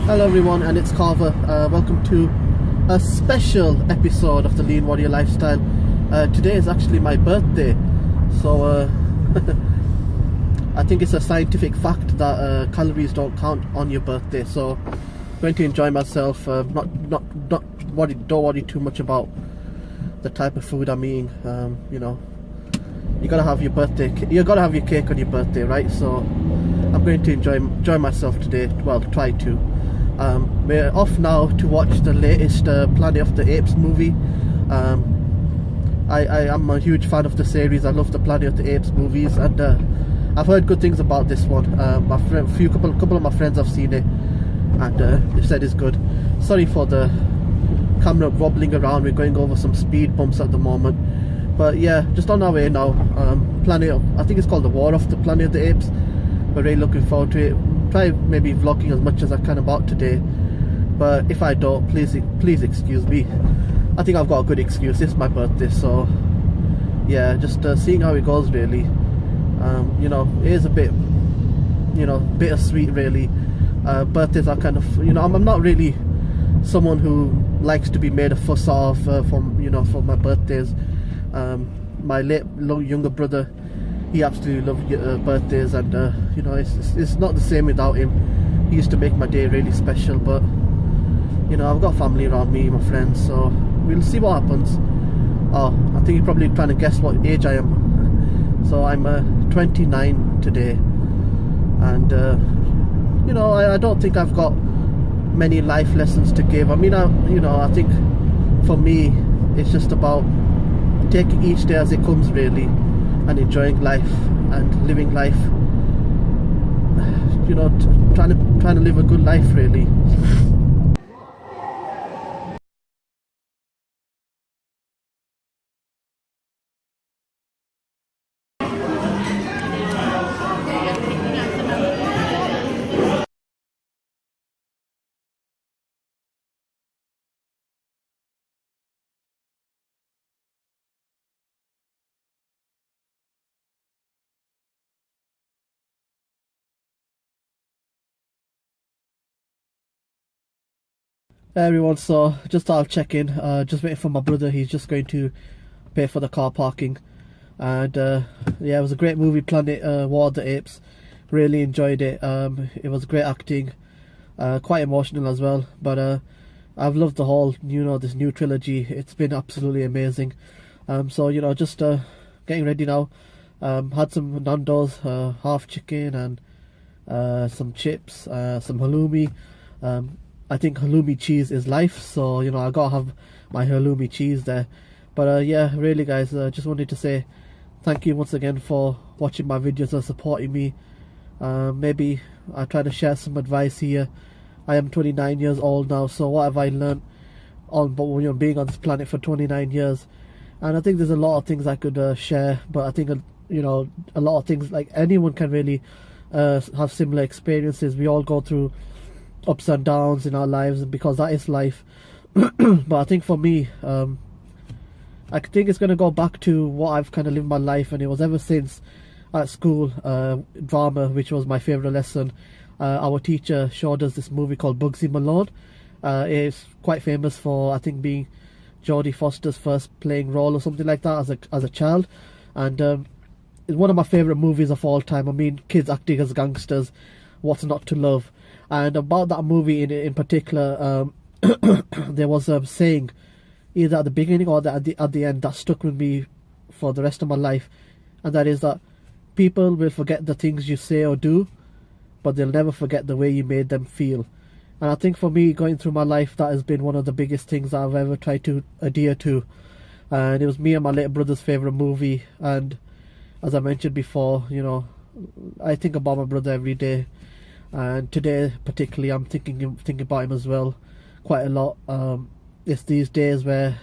Hello everyone, and it's Carver. Welcome to a special episode of the Lean Warrior Lifestyle. Today is actually my birthday, so I think it's a scientific fact that calories don't count on your birthday. So I'm going to enjoy myself. Don't worry too much about the type of food I'm eating. You know, you gotta have your birthday. You gotta have your cake on your birthday, right? So I'm going to enjoy myself today. Well, try to. We're off now to watch the latest Planet of the Apes movie. I am a huge fan of the series. I love the Planet of the Apes movies, and I've heard good things about this one. Couple of my friends have seen it, and they said it's good. Sorry for the camera wobbling around. We're going over some speed bumps at the moment, but yeah, just on our way now. I think it's called The War of the Planet of the Apes. We're really looking forward to it. Try maybe vlogging as much as I can about today, but if I don't, please excuse me. I think I've got a good excuse. It's my birthday, so yeah, just seeing how it goes really. You know, it is a bit, you know, bittersweet really. Birthdays are kind of, you know, I'm not really someone who likes to be made a fuss of for my birthdays. My late younger brother, he absolutely loved birthdays, and you know, it's not the same without him. He used to make my day really special, but you know, I've got family around me, my friends, so we'll see what happens. Oh, I think you're probably trying to guess what age I am. So I'm 29 today, and you know, I don't think I've got many life lessons to give. I mean, I think for me it's just about taking each day as it comes really, and enjoying life and living life, you know, trying to live a good life really. Hey everyone, so just thought I'll check in. Just waiting for my brother. He's just going to pay for the car parking, and yeah, it was a great movie, Planet War of the Apes. Really enjoyed it. It was great acting, quite emotional as well, but I've loved the whole, you know, this new trilogy. It's been absolutely amazing. So you know, just getting ready now. Had some Nando's, half chicken, and some chips, some halloumi. I think halloumi cheese is life, so you know, I gotta have my halloumi cheese there. But yeah, really guys, just wanted to say thank you once again for watching my videos and supporting me. Maybe I try to share some advice here. I am 29 years old now, so what have I learned on, you know, being on this planet for 29 years? And I think there's a lot of things I could share, but I think, you know, a lot of things, like, anyone can really have similar experiences. We all go through ups and downs in our lives, because that is life. But I think for me, I think it's going to go back to what I've kind of lived my life, and it was ever since at school, drama, which was my favourite lesson. Our teacher showed us this movie called Bugsy Malone. It's quite famous for, I think, being Jodie Foster's first playing role or something like that as a child, and it's one of my favourite movies of all time. I mean, kids acting as gangsters, what's not to love? And about that movie in particular, there was a saying either at the beginning or at the end that stuck with me for the rest of my life, and that is that people will forget the things you say or do, but they'll never forget the way you made them feel. And I think for me, going through my life, that has been one of the biggest things that I've ever tried to adhere to. And it was me and my little brother's favourite movie, and as I mentioned before, you know, I think about my brother every day. And today particularly, I'm thinking about him as well quite a lot. It's these days where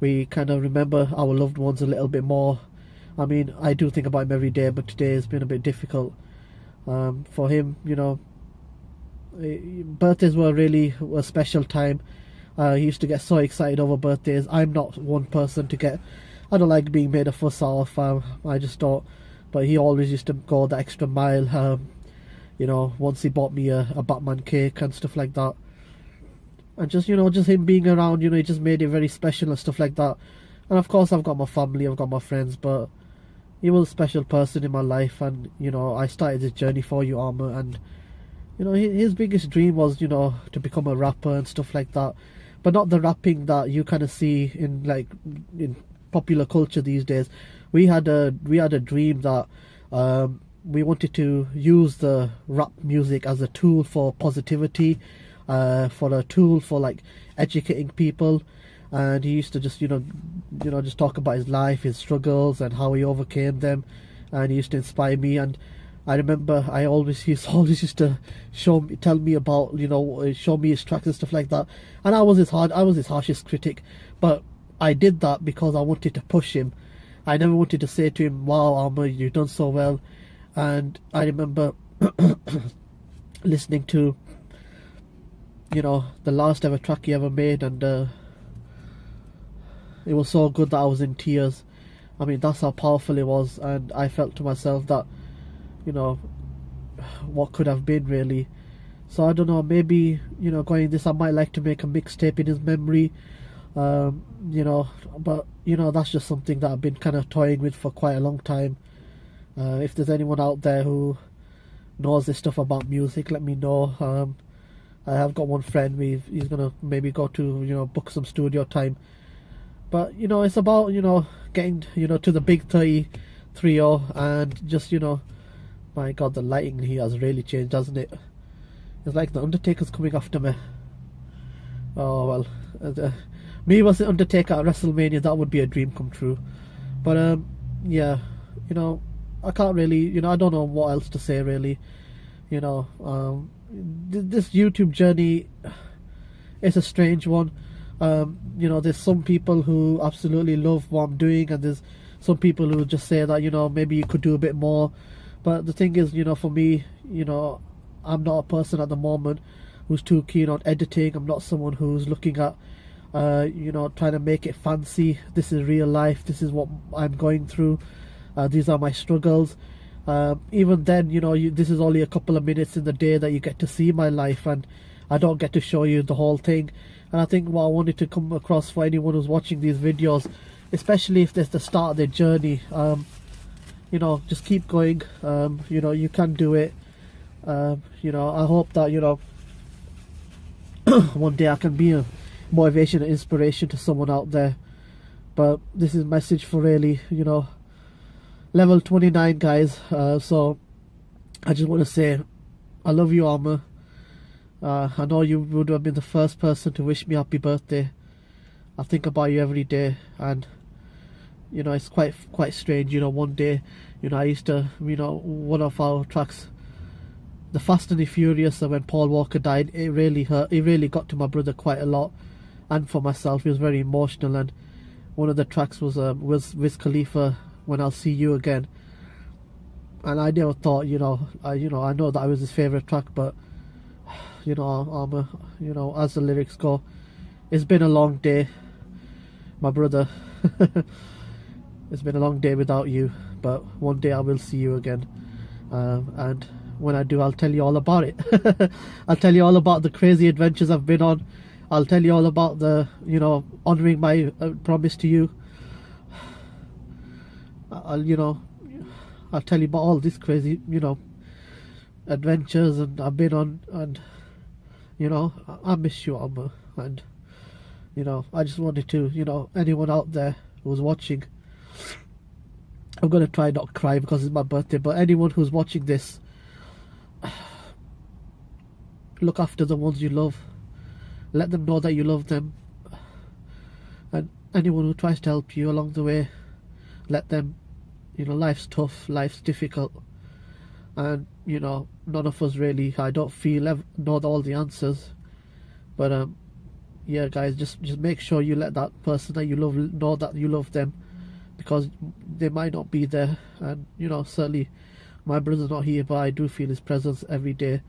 we kind of remember our loved ones a little bit more. I mean, I do think about him every day, but today has been a bit difficult for him. You know, birthdays were really a special time. He used to get so excited over birthdays. I'm not one person to get, I don't like being made a fuss of. I just don't. But he always used to go the extra mile. You know, once he bought me a Batman cake and stuff like that. And just, you know, just him being around, you know, it just made it very special and stuff like that. And of course I've got my family, I've got my friends, but he was a special person in my life. And, you know, I started this journey for you, Armour, and, you know, his biggest dream was, you know, to become a rapper and stuff like that. But not the rapping that you kind of see in, like, in popular culture these days. We had a dream that we wanted to use the rap music as a tool for positivity, for a tool for like educating people. And he used to just, you know, just talk about his life, his struggles, and how he overcame them. And he used to inspire me. And I remember he always used to tell me about, you know, show me his tracks and stuff like that. And I was his harshest critic, but I did that because I wanted to push him. I never wanted to say to him, "Wow, Armour, you've done so well." And I remember listening to, you know, the last ever track he ever made, and it was so good that I was in tears. I mean, that's how powerful it was. And I felt to myself that, you know, what could have been, really. So I don't know, maybe, you know, going this, I might like to make a mixtape in his memory, you know, but, you know, that's just something that I've been kind of toying with for quite a long time. If there's anyone out there who knows this stuff about music, let me know. I have got one friend, he's gonna maybe go to, you know, book some studio time. But, you know, it's about, you know, getting, you know, to the big 33 and just, you know, my God, the lighting here has really changed, hasn't it? It's like the Undertaker's coming after me. Oh, well. Me was the Undertaker at WrestleMania, that would be a dream come true. But, yeah, you know, I can't really, you know, I don't know what else to say, really. You know, this YouTube journey is a strange one. You know, there's some people who absolutely love what I'm doing, and there's some people who just say that, you know, maybe you could do a bit more. But the thing is, you know, for me, you know, I'm not a person at the moment who's too keen on editing. I'm not someone who's looking at, you know, trying to make it fancy. This is real life. This is what I'm going through. These are my struggles. Even then, you know, this is only a couple of minutes in the day that you get to see my life, and I don't get to show you the whole thing. And I think what I wanted to come across for anyone who's watching these videos, especially if there's the start of their journey, you know, just keep going. You know, you can do it. You know, I hope that, you know, one day I can be a motivation and inspiration to someone out there. But this is a message for really, you know, level 29 guys. So I just want to say I love you, Armour. I know you would have been the first person to wish me happy birthday. I think about you every day, and you know, it's quite strange. You know, one day, you know, I used to, you know, one of our tracks, The Fast and the Furious, when Paul Walker died, it really hurt. It really got to my brother quite a lot, and for myself, it was very emotional. And one of the tracks was Wiz Khalifa, When I'll See You Again. And I never thought, you know, I know that I was his favourite track, but you know, Armour, you know, as the lyrics go, it's been a long day, my brother. It's been a long day without you, but one day I will see you again. And when I do, I'll tell you all about it. I'll tell you all about the crazy adventures I've been on. I'll tell you all about the, you know, honouring my promise to you. You know, I'll tell you about all these crazy, you know, adventures and I've been on, and you know, I miss you, Armour. And you know, I just wanted to, you know, anyone out there who's watching, I'm gonna try not cry because it's my birthday, but anyone who's watching this, look after the ones you love. Let them know that you love them. And anyone who tries to help you along the way, let them. You know, life's tough, life's difficult, and you know, none of us really, I don't feel, know all the answers. But yeah, guys, just make sure you let that person that you love know that you love them, because they might not be there. And you know, certainly my brother's not here, but I do feel his presence every day.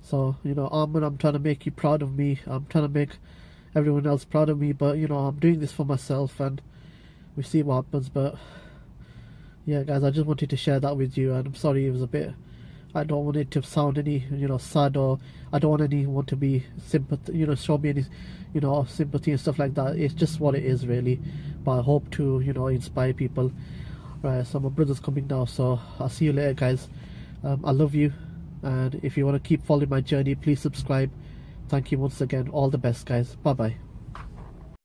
So you know, Armour, I'm trying to make you proud of me. I'm trying to make everyone else proud of me, but you know, I'm doing this for myself, and we see what happens. But yeah, guys, I just wanted to share that with you, and I'm sorry it was a bit I don't want it to sound any, sad, or I don't want anyone to be sympathy, show me any, sympathy and stuff like that. It's just what it is, really. But I hope to, inspire people. Right, so my brother's coming now, so I'll see you later, guys. I love you, and if you want to keep following my journey, please subscribe. Thank you once again. All the best, guys. Bye bye.